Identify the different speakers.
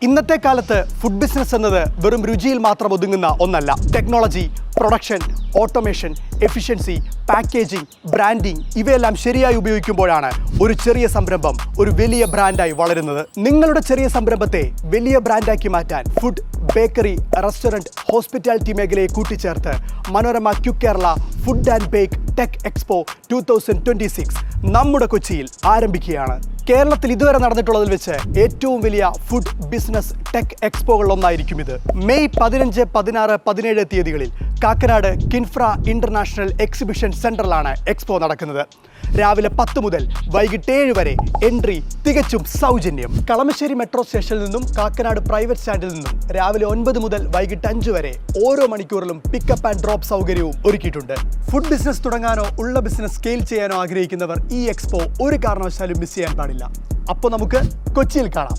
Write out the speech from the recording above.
Speaker 1: ഇന്നത്തെ കാലത്ത് food business എന്നത് വെറും രുചിയിൽ മാത്രം ഒതുങ്ങുന്ന ഒന്നല്ല. Technology, production, automation, efficiency, packaging, branding ഇവയെല്ലാം ശരിയായി ഉപയോഗിക്കുമ്പോഴാണ് ഒരു ചെറിയ സംരംഭം ഒരു വലിയ ബ്രാൻഡായി വളരുന്നത്. നിങ്ങളുടെ ചെറിയ സംരംഭത്തെ വലിയ ബ്രാൻഡാക്കി മാറ്റാൻ ഫുഡ്, ബേക്കറി, റെസ്റ്റോറൻറ്റ്, ഹോസ്പിറ്റാലിറ്റി മേഖലയെ കൂട്ടിച്ചേർത്ത് Manorama quick Kerala food and bake tech expo 2026 നമ്മുടെ കൊച്ചിയിൽ ആരംഭിക്കുകയാണ്. കേരളത്തിൽ ഇതുവരെ നടന്നിട്ടുള്ളതിൽ വെച്ച് ഏറ്റവും വലിയ ഫുഡ് ബിസിനസ് ടെക് എക്സ്പോകളിലൊന്നായിരിക്കും ഇത്. മെയ് 15, 16, 17 തീയതികളിൽ കാക്കനാട് കിൻഫ്ര ഇന്റർനാഷണൽ എക്സിബിഷൻ സെന്ററിലാണ് എക്സ്പോ നടക്കുന്നത്. രാവിലെ 10 മുതൽ വൈകിട്ട് 7 വരെ എൻട്രി തികച്ചും സൗജന്യം. കളമശ്ശേരി മെട്രോ സ്റ്റേഷനിൽ നിന്നും കാക്കനാട് പ്രൈവറ്റ് സ്റ്റാൻഡിൽ നിന്നും രാവിലെ 9 മുതൽ വൈകിട്ട് 5 വരെ ഓരോ മണിക്കൂറിലും പിക്കപ്പ് ആൻഡ് ഡ്രോപ്പ് സൗകര്യവും ഒരുക്കിയിട്ടുണ്ട്. ഫുഡ് ബിസിനസ് തുടങ്ങാനോ ഉള്ള ബിസിനസ് സ്കെയിൽ ചെയ്യാനോ ആഗ്രഹിക്കുന്നവർ ഈ എക്സ്പോ ഒരു കാരണവശാലും മിസ് ചെയ്യാൻ പാടില്ല. അപ്പോൾ നമുക്ക് കൊച്ചിയിൽ കാണാം.